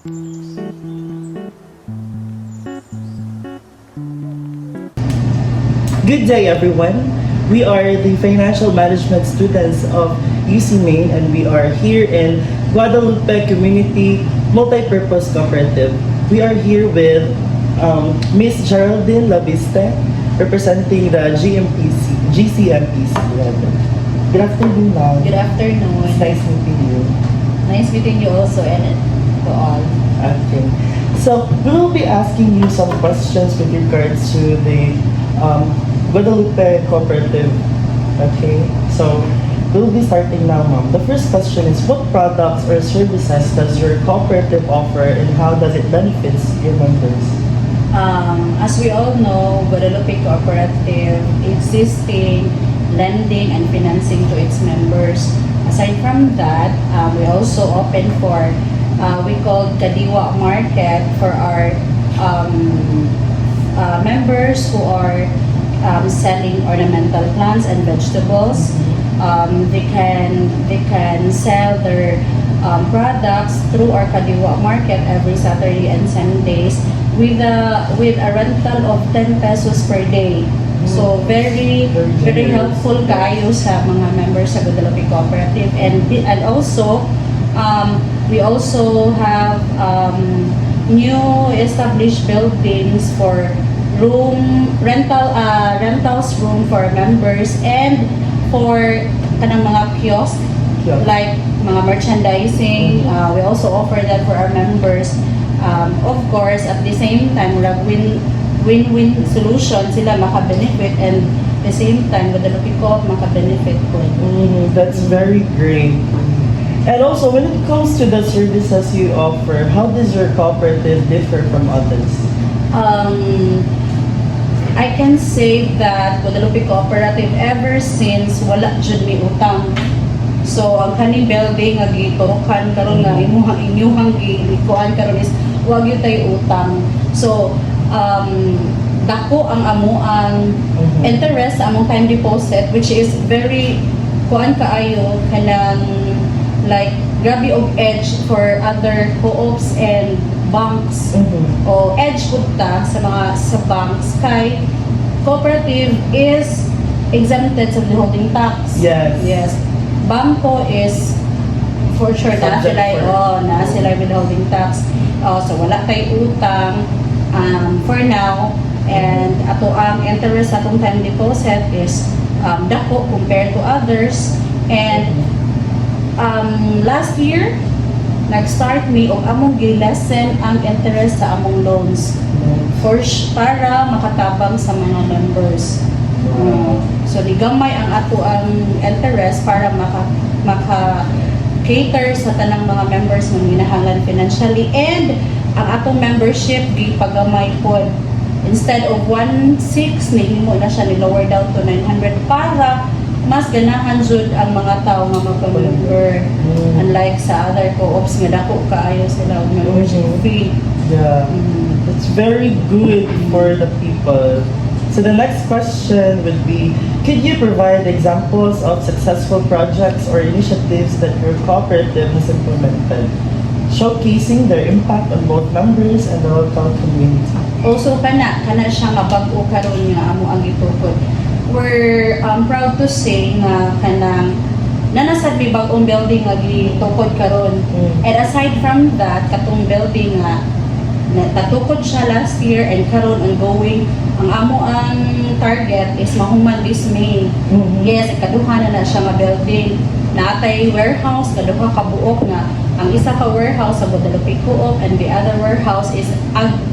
Good day, everyone. We are the financial management students of UC Maine, and we are here in Guadalupe Community Multipurpose Cooperative. We are here with Miss Geraldine Labiste, representing the GCMPC. Good afternoon, ma'am. Good afternoon. It's nice meeting you. Nice meeting you also and to all. Okay. So we will be asking you some questions with regards to the Guadalupe Cooperative. Okay. So we'll be starting now, ma'am. The first question is, what products or services does your cooperative offer, and how does it benefits your members? As we all know, Guadalupe Cooperative existing lending and financing to its members. Aside from that, we also open for we call Kadiwa Market for our members who are selling ornamental plants and vegetables. They can sell their products through our Kadiwa Market every Saturday and Sundays with a rental of 10 pesos per day. So very helpful kayo sa mga members sa Guadalupe Cooperative, and also we also have new established buildings for rentals room for members, and for kanang mga kiosk like mga merchandising. We also offer that for our members. Of course, at the same time, win-win solution, sila maka-benefit, and at the same time Guadalupe Coop maka-benefit po. That's very great. And also, when it comes to the services you offer, how does your cooperative differ from others? I can say that Guadalupe Cooperative, ever since wala jud mi utang. So ang kaning building nga giturukan karon nga inyuhang gilikuan karon is wag gyud tay utang. So dako ang amuang interest sa among time deposit, which is very kuan kaayo kanang like grabe og edge for other co-ops and banks. O edge pud ta sa banks kay cooperative is exempted sa withholding tax. Yes. Bangko is for sure na sila withholding tax. So wala tay utang for now, and ato ang interest sa atong time deposit is dako compared to others. And last year nag-start mi og among gi-lessen ang interest sa among loans para makatabang sa mga members. So ligamay ang ato ang interest para maka-cater sa tanang mga members nga ginahanglan financially, and ang atong membership gipagamay pod. Instead of 1.6 nihimo na siya, ni-lower down to 900 para mas ganahan jud ang mga tao nga magpa-member. Unlike sa other co-ops nga dako kaayo sila og membership fee. Yeah. It's very good for the people. So the next question would be, could you provide examples of successful projects or initiatives that your cooperative has implemented, showcasing their impact on both members and the local community? Also kana siya nga bag-o karon nga amo ang gitukod. We're proud to say nga kanang nanasad may bag-ong building nga gitukod karon. And aside from that, katong building nga natukod siya last year and karon ongoing, ang amo ang target is mahuman this May. Yes, ikaduha na siya nga building. Naatay warehouse, kaduha ka buok nga. Ang isa ka warehouse sa Guadalupe Co-op, and the other warehouse is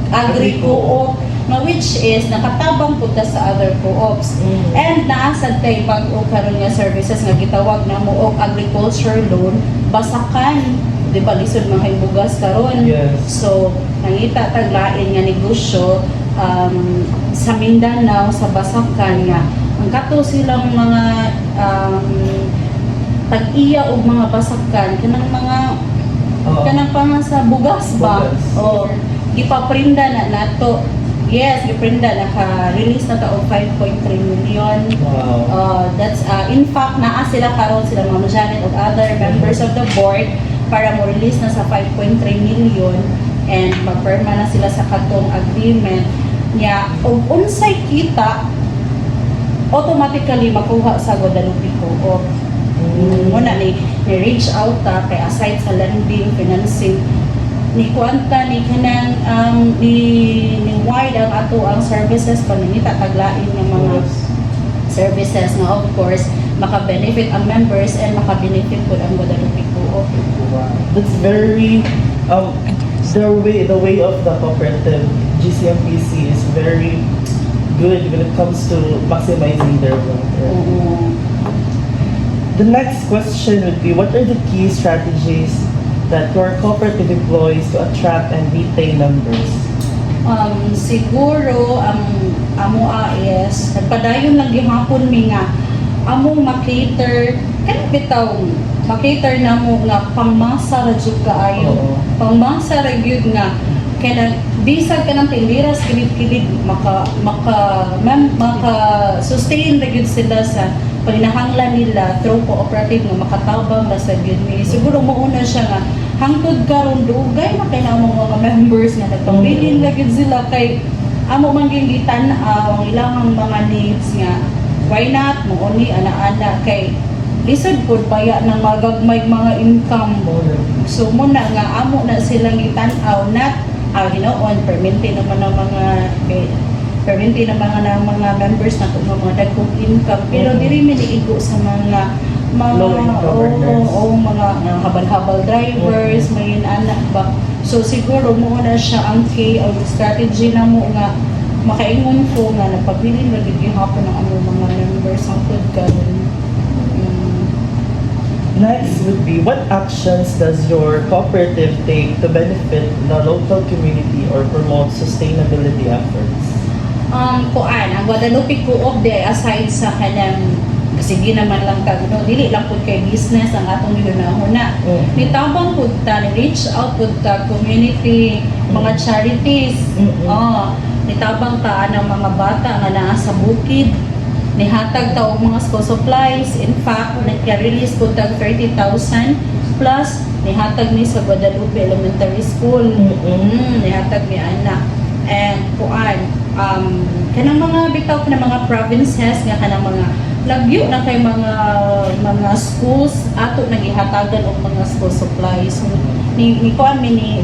Agri Co-op, which is nakatabang punta sa other co-ops. And naasad kay bag-o karon nga services nga gitawag na mo og agriculture loan, basakan, di ba lisod mga bugas karon. So nangita taglain nga negosyo sa Mindanao, sa Basakan nga ang kato silang mga tag-iya og mga basakan kanang mga kanang pa sa bugas ba gipaprinda na nato. Yes, giprinda, naka-release na ta og 5.3 million. That's in fact naa sila karon, sila Ma'am Janet og other members of the board para mo release na sa 5.3 million and magperma na sila sa katong agreement niya og unsay kita automatically makuha sa Guadalupe Co-op. Muna ni reach out ta kay aside sa lending, financing ni kuanta ni kanang ni wide ang ato ang services paningita taglain ng mga services na of course maka-benefit ang members and maka-benefit po ang Guadalupe Co-op. That's very the way of the cooperative GCMPC is very good when it comes to maximizing their welfare. The next question would be, what are the key strategies that your cooperative employs to attract and retain members? Siguro ang amoa is nagpadayon lang gihapon mi nga among makater kan bitaw makater namo nga pangmasa ra jud kaayo. Oo. Pangmasa ra gyud nga kana bisag kanang tindiras kilid-kilid maka sustain ra gyud sila sa paghinahanglan nila through cooperative nga makatabang ra sa gyud mi. Siguro mouna siya nga hangtod karon dugay na kay namong mga members nga nagpabilin ra gyud sila kay amo man gyud gitan-aw ang ilang mga needs nga why not mo ni ana-ana kay lisod pud baya ng magagmay mga income so muna nga amo na silang gitan-aw not ginoon permente naman ang mga permente naman ng mga members na kung mga dagkong income pero diri mi niigo sa mga low income earners. mga habal-habal drivers may anak ba so siguro mo na siya ang key o strategy na mo nga makaingon ko nga napabilin ra gyud gihapon ang among mga members ang food karon. Next would be, what actions does your cooperative take to benefit the local community or promote sustainability efforts? Kuan ang Guadalupe Co-op day aside sa kanang sige naman lang ka no dili lang pud kay business ang atong ginahuna. Nitabang pud ta ni reach out pud ta community mga charities. Nitabang ta ang mga bata nga naa sa bukid nihatag ta og mga school supplies. In fact, nagka-release po tag 30,000 plus nihatag ni sa Guadalupe Elementary School. Nihatag ni anak. And kuan kanang mga bitaw na mga provinces nga kanang mga lagyo na kay mga schools ato nagihatagan og mga school supplies. Ni kuan mi ni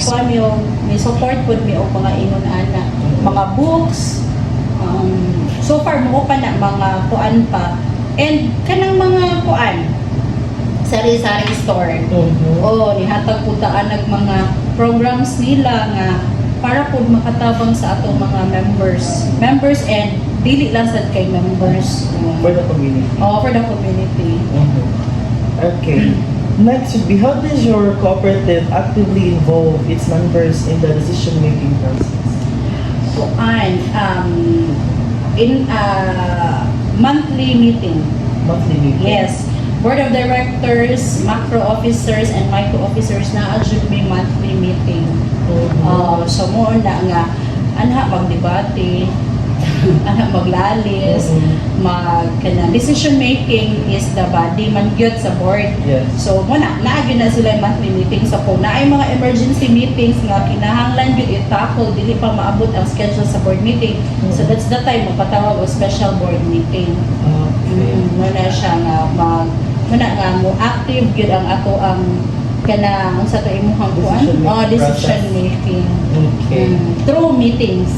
kuan mi ni support pud mi og mga ingon anak, mga books. So far mo pa na mga kuan pa and kanang mga kuan sari-sari store nihatag po taan nag mga programs nila nga para po makatabang sa atong mga members and dili lang sad kay members For the community. for the community. Okay. Next would be, how does your cooperative actively involve its members in the decision-making process? Kuan in monthly meeting. Monthly meeting? Yes. Board of Directors, macro officers, and micro officers na adjud may monthly meeting. So mo na nga anha magdebate, anha maglalis, decision making is the body man gyud sa board. Yes. So mo na gyud na sila yung monthly meeting sa po. Na ay mga emergency meetings nga kinahanglan gyud i-tackle dili pa maabot ang schedule sa board meeting. So that's the time magpatawag og special board meeting. Muna siya nga mo active gyud ang ato ang kanang sa to imuhang kuan decision making. Okay. Through meetings.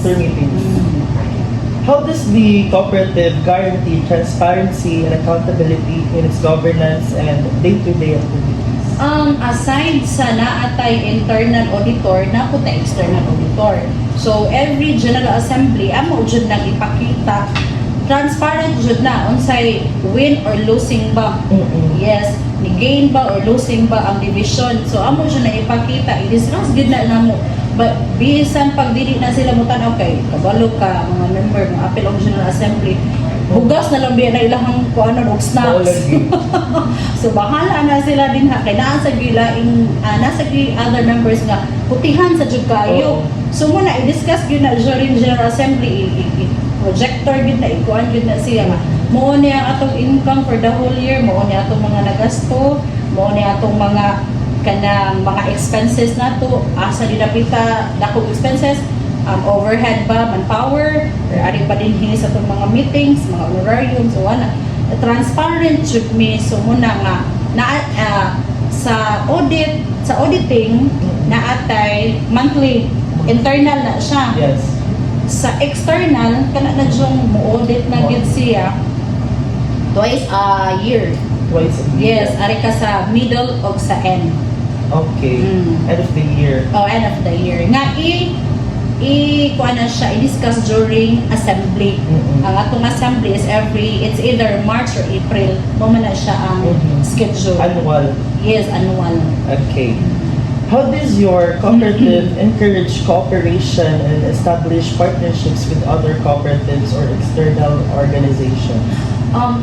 How does the cooperative guarantee transparency and accountability in its governance and day-to-day activities? Aside sa naatay internal auditor, napunta external auditor. So every General Assembly amo jud nang ipakita transparent jud na unsay win or losing ba. Yes, ni gain ba or losing ba ang division. So amo jud na ipakita, i-discuss gid na namo. But bisan pag dili na sila mo tan-aw kay kabalo ka mga member ng Apil of General Assembly. Bugas na lang biya na ilahang kuano og snacks. So bahala na sila din ha kay naa sa gilaing nasa other members nga putihan sa jud kayo. So muna i-discuss gyud na during General Assembly projector gid na ikuan gid na siya nga mo niya atong income for the whole year, mo niya atong mga nagasto, mo niya atong mga kanang mga expenses nato asa dinapita dakong expenses, overhead ba, manpower, or ari pa din sa itong mga meetings, mga honorarium, so wala. Transparent jud mi, so muna nga sa auditing naatay monthly internal na siya. Yes. Sa external kana na jung mo-audit na gid siya twice a year. Twice a year. Yes, ari ka sa middle o sa end. Okay. Mm. End of the year. End of the year. Nga kuha na siya, i-discuss during assembly. Mm-mm. Ang atong assembly is it's either March or April. Mo man na siya ang Mhm. schedule. Annual. Yes, annual. Okay. How does your cooperative encourage cooperation and establish partnerships with other cooperatives or external organizations?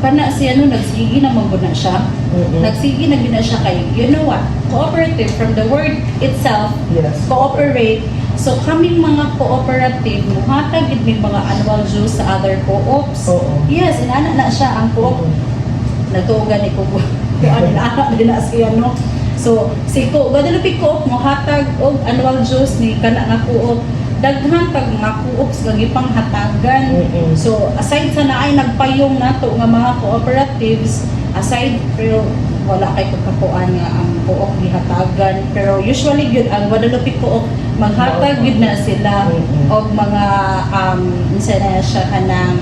Kana siya nagsigi na maguna siya. Mm-mm. Nagsigi na gina siya kay, you know what? Cooperative, from the word itself, Yes. cooperate. So kaming mga cooperative, muhatag gid may mga annual dues sa other co-ops. Oo. Yes, inana na siya ang co-op. Nagtuugan ni Kubo. Ano na din na siya, no? So, si Guadalupe Co-op mo hatag og annual dues ni kana nga co-op. Daghan pag mga co-ops nga gipang hatagan. Mm-mm. So, aside sa naay nagpayong nato nga mga cooperatives, aside pero wala kay pagkakuan nga ang co-op gihatagan. Pero usually gyud ang Guadalupe Co-op maghatag gyud na sila Mm-mm. og mga unsa na siya kanang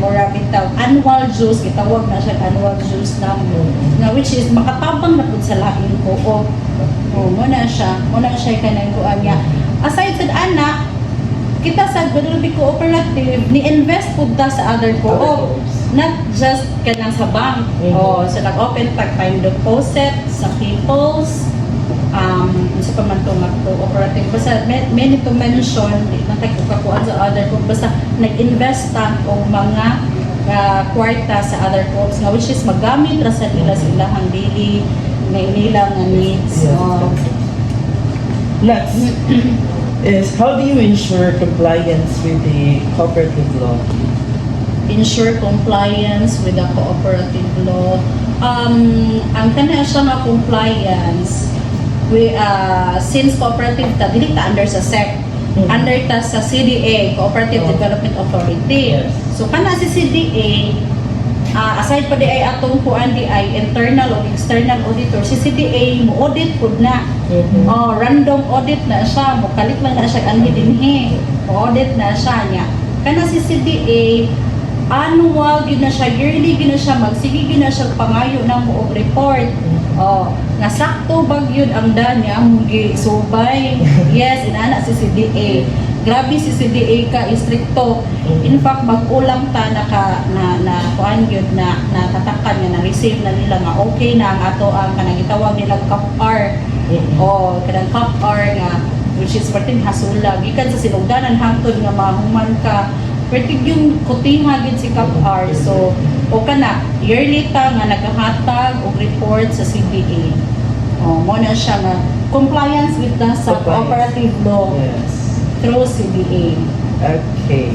mura bitaw annual dues, gitawag na siya annual dues namo, nga which is makatabang na pud sa lain co-op. Mo na siya kanang kuan nga aside sa ana kita sa Guadalupe Cooperative ni-invest pud ta sa other co-op, not just kanang sa bank. So nag-open tag time deposit sa People's sa pamantong nga cooperative. Basta many to mention, di na tayo kakuan sa other co, basta nag-invest ta o mga kwarta sa other co-ops nga which is magamit ra sa nila sa ilahang daily nila nga needs. Next is, how do you ensure compliance with the cooperative law? Ensure compliance with the cooperative law. Ang kana siya nga compliance, since cooperative ta dili ta under sa SEC, under ta sa CDA, Cooperative Development Authority. Yes. So kana si CDA, aside pa di ay atong kuan di ay internal o external auditor, si CDA mo audit pud na. Random audit na siya, mo kalit lang na siya anhi dinhi. Mo audit na siya niya. Kana si CDA annual gid na siya, yearly gid na siya, magsige gid na siya pangayo ng mo report. Nga sakto bag yun ang danya mong subay. Yes, inana si CDA. Grabe si CDA ka stricto. In fact, mag-ulang ta na kuan yun na natatakan nga na-receive na nila nga okay na ang ato ang kanang gitawag nila CAPR. Kanang CAPR nga which is perting hasula gikan sa sinugdanan hangtod nga mahuman ka. Perting yung kutiha gid si CAPR. So o kana yearly ta nga nagahatag og report sa CDA. Mo na siya nga compliance with the sa cooperative law. Yes. Through CDA. Okay.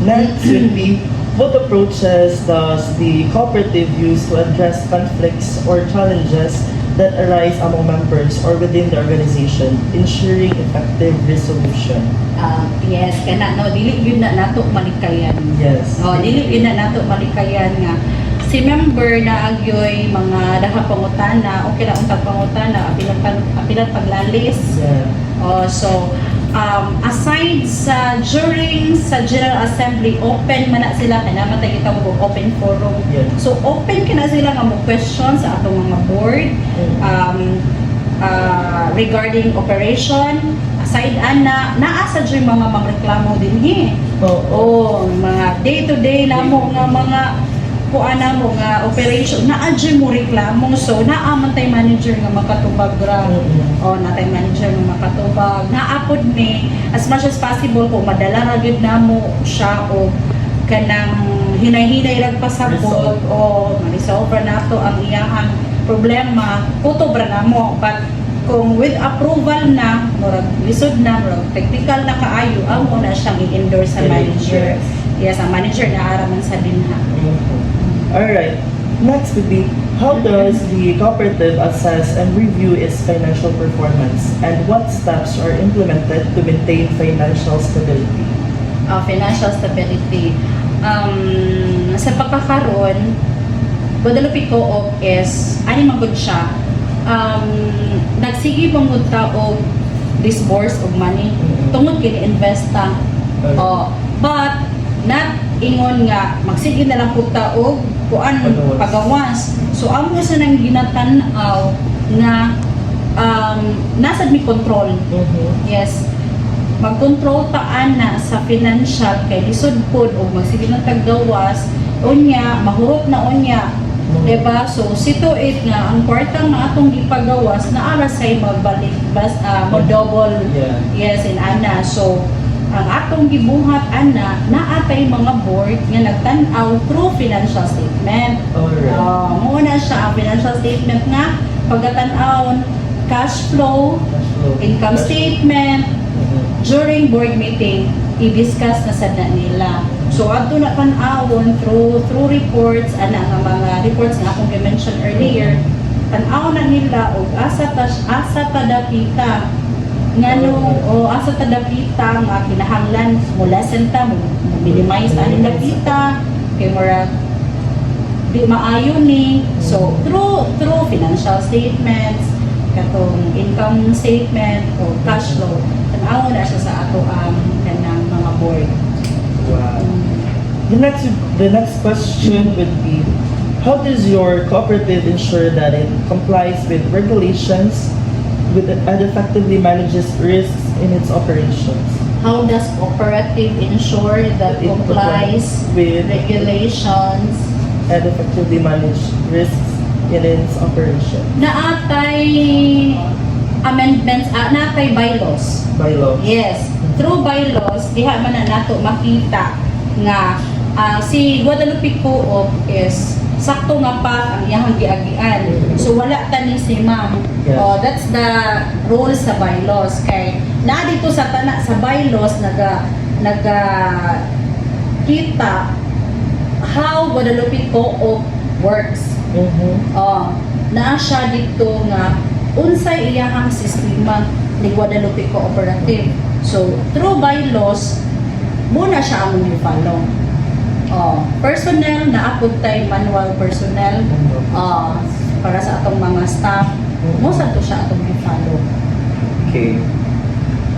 Next would be, what approaches does the cooperative use to address conflicts or challenges that arise among members or within the organization, ensuring effective resolution? Yes, kana no dili yun na nato malikayan. Yes. Dili yun na nato malikayan nga si member na agyoy mga daha pangutana, okay na untag pangutana, apilan paglalis. Yeah. So aside sa during sa General Assembly, open man na sila kaya naman tayo gitawag og open forum. Yeah. So open kina sila nga mo question sa atong mga board regarding operation. Aside naa sa dyan mga reklamo dinhi. Mga day to day namo nga mga kuana mo nga operation naa dyan mo reklamo, so naaman tay manager nga makatubag ra. Natay manager nga makatubag naapod me as much as possible kung madala ra gyud namo siya o kanang hinay-hinay lang pasabot o ma-resolve nato ang iyang problema, kutob ra namo. But kung with approval na, murag lisod na, murag technical na kaayo, ang muna siyang i-endorse sa manager. Yes, ang manager na araman sa dinha. Alright. Next would be, How does the cooperative assess and review its financial performance, and what steps are implemented to maintain financial stability? Financial stability. Sa pagkakaroon, Guadalupe Co-op is, ani man gud siya, nagsige pang ta og disburse of money, tungod kini investa. But, not ingon nga, magsige na lang po ta og kuan pagawas. So, amo sa nang ginatanaw nga nasa mi control. Yes. Mag-control taan na sa financial kay lisod pod o magsige ng taggawas unya mahurot na unya, diba? So situate nga ang kwartang na atong gipagawas na ara say magbalik mo double. Yes, in ana. So ang atong gibuhat ana naatay mga board nga nagtan-aw through financial statement. Mo na siya ang financial statement nga pagkatan-aw cash flow, income statement. During board meeting, i-discuss na sad na nila. So ato na tan-awon through reports, ana nga mga reports nga akong i-mention earlier, tan-aw na nila og asa ta dapita ngano o asa ta dapita nga kinahanglan mo lessen ta mo minimize ani dapita kay mura di maayo ni. So through financial statements, katong income statement o cash flow, tanaw na siya sa ato ang kanang mga board. Wow. The next question would be, how does your cooperative ensure that it complies with regulations and effectively manages risks in its operations? How does cooperative ensure that It complies with regulations? And effectively manage risks in its operation? Naatay amendments, naatay bylaws. Bylaw. Yes, through bylaws, diha man na nato makita nga si Guadalupe Co-op is sakto nga pa ang iyahang giagian. So wala tani si ma'am. Yeah. That's the rules sa bylaws. Kay na dito sa sa bylaws naga kita how Guadalupe Co-op works. Naa siya dito nga unsay iyahang sistema ni Guadalupe Cooperative. So through bylaws muna siya ang i-follow. Personnel, naapod tayo manual personnel para sa atong mga staff. Mo sa to siya atong i-follow. Okay.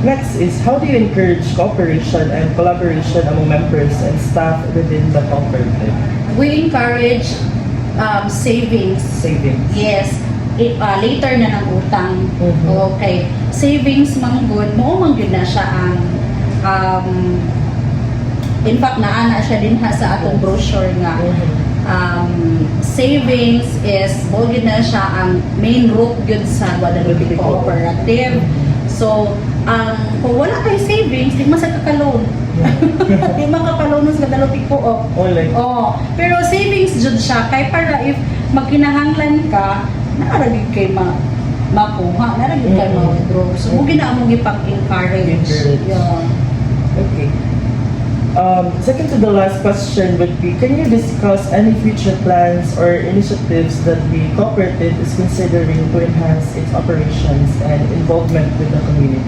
Next is, how do you encourage cooperation and collaboration among members and staff within the cooperative? We encourage savings. Savings. Yes. Later na ng utang. Okay. Savings man good, mo man gyud na siya ang in fact naana siya din ha sa atong brochure nga savings is mo gyud na siya ang main root gyud sa Guadalupe Cooperative. So kung wala kay savings, di man sa kakaloan. Di man kakaloan sa Guadalupe Co-op. Pero savings jud siya kay para if magkinahanglan ka, naaragid kay makuha, naaragid kay ma-withdraw. So mo ginaamong ipag-encourage. Yeah. Okay. Second to the last question would be, can you discuss any future plans or initiatives that the cooperative is considering to enhance its operations and involvement with the community?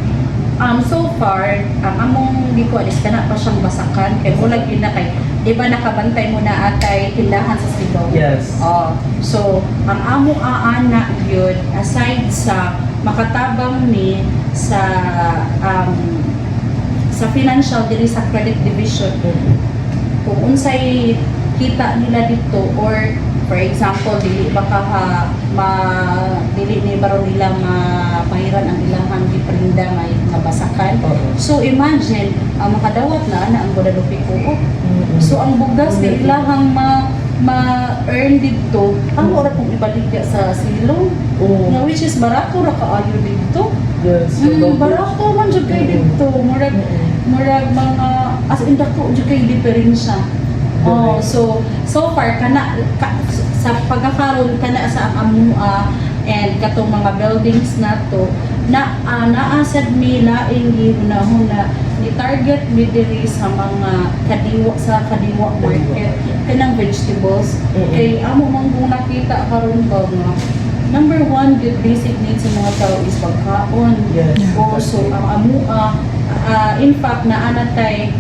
So far, among di ko alis ka na pa siyang basakan kay mula yun na kay di ba nakabantay mo na atay tindahan sa silong. Yes. So ang among aana yun aside sa makatabang ni sa financial diri sa credit division, kung unsay kita nila dito or for example dili baka dili ni baro nila mapahiran ang ilang giprinda nga basakan. So imagine makadawat na ang Guadalupe Co-op. So ang bugas na ilahang ma-earn dito, ang ora kong ibalik sa silong, na which is barato ra kaayo dito. Yes. Barato man jud kay dito, murag mga as in dako jud kay diferensya. So far sa pagkakaroon kana sa amua and katong mga buildings nato naasad mi laing gihunahuna ni target mi diri sa mga kadiwa market kanang vegetables. Kay amo man kung nakita karon ba nga number one, good basic needs sa mga tao is pagkaon. Yes. So, ang amua, in fact, naanatay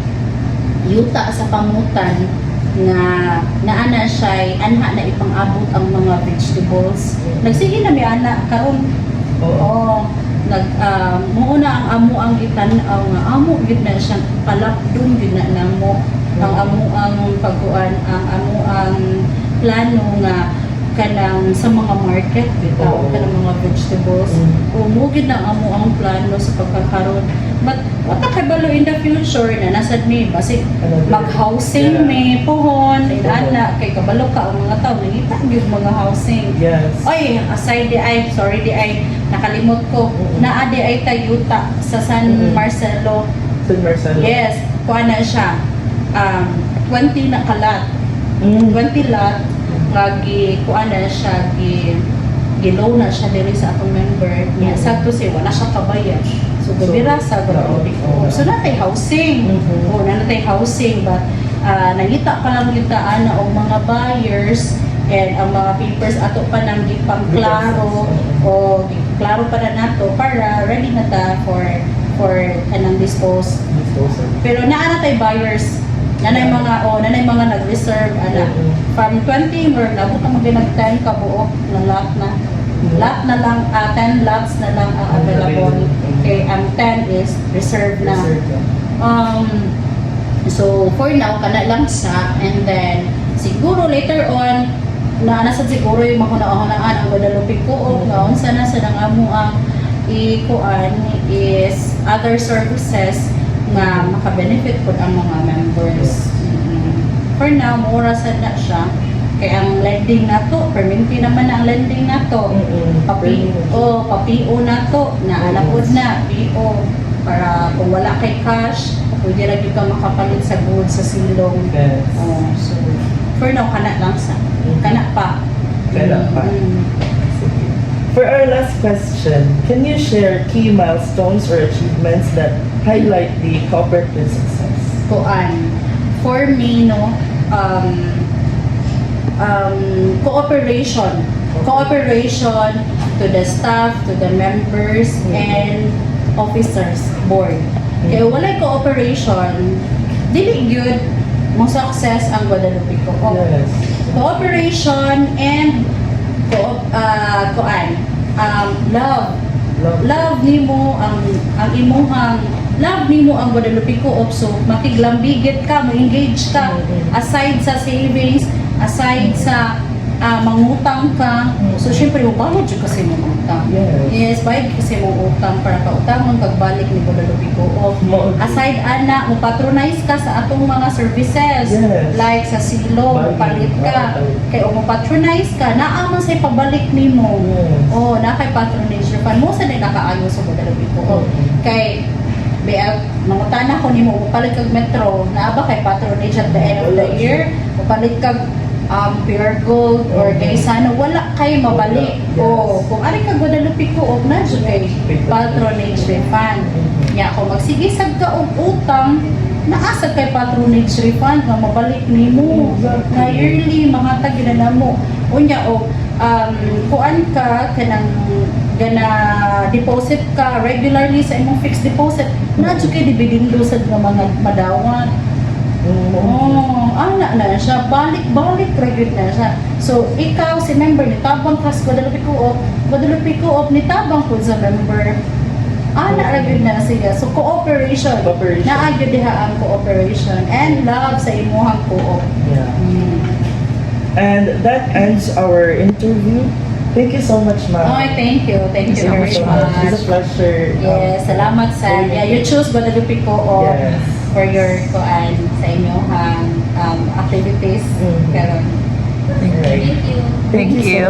yuta sa pangutan nga naana siya anha na ipang-abot ang mga vegetables. Nagsige na mi ana karon. Oo. Muuna ang amo ang gitan-aw nga amo gid na siyang palapdon gid na namo ang amo ang pagkuan ang amo ang plano nga kanang sa mga market bitaw kanang mga vegetables umugid na amo ang plano sa pagkakaroon but wata kabalo in the future na nasad mi basi mag-housing may pohon ana kay kabalo ka ang mga tao nangita gyud mga housing. Yes. Oy, aside di ay sorry di ay nakalimot ko naa di ay tayuta sa San Marcelo. San Marcelo. Yes, kuha na siya 20 na kalat 20 lot nga kuan na siya gilow na siya diri sa atong member niya sakto siya wala siya kabayan so gabira sa grabe so natay housing natay housing but nangita pa lang gitaan na og mga buyers and ang mga papers ato pa nang gipangklaro o klaro pa na nato para ready na ta for kanang dispose pero naa na tay buyers nanay mga nag-reserve from 20 or nabot ang mga nag-10 ka buok na lot na lang 10 lots na lang ang available okay ang 10 is reserved na so for now kana lang siya and then siguro later on nasad siguro yung mahuna-hunaan ang Guadalupe Co-op nga unsa na sa nang amo ang ikuan is other services nga maka-benefit po ang mga members. For now, mura sad na siya. Kaya ang lending na to, perminti naman ang lending na to. Papio na to, naalapod na, PO. Para kung wala kay cash, pwede lang yung ka makapalit sa goods sa silong. Yes. So, for now, kana lang sa. Kana pa. For our last question, can you share key milestones or achievements that highlight the cooperative success? For me, no, cooperation to the staff, to the members, and officers, board. Kaya walay cooperation, dili gyud mo success ang Guadalupe Co-op. Yes. Cooperation and love nimo ang imuhang love nimo ang Guadalupe Co-op so makiglambigit ka mo engage ka aside sa savings aside sa mangutang ka so syempre mo bayad jud kasi mo utang yes bayad kasi mo utang para pautangon pagbalik ni Guadalupe Co-op aside ana mo patronize ka sa atong mga services like sa silo palit ka kay mo patronize ka naa man say pabalik nimo na kay patronage refund mo sa nakaayo sa Guadalupe Co-op kay mangutana ko nimo palit kag metro naa ba kay patronage at the end of the year palit kag pure gold or kay sana wala kay mabalik kung ari ka Guadalupe Co-op na jud kay patronage refund kung magsigisag ka og utang naasa kay patronage refund nga mabalik nimo nga yearly mahatag gid namo unya kuan ka kanang gana deposit ka regularly sa imong fixed deposit na jud kay dividendo sad nga mga madawat ana na siya, balik-balik regular na siya. So, ikaw, si member, nitabang ka sa Guadalupe Co-op, nitabang po sa member, ana regular na siya. So, cooperation. Naagyo diha ang cooperation and love sa imuhang co-op. And that ends our interview. Thank you so much, ma'am. Thank you. Thank you very much. It's a pleasure. Yes, salamat sa you choose Guadalupe Co-op for your sa inyong activities. Thank you. Thank you.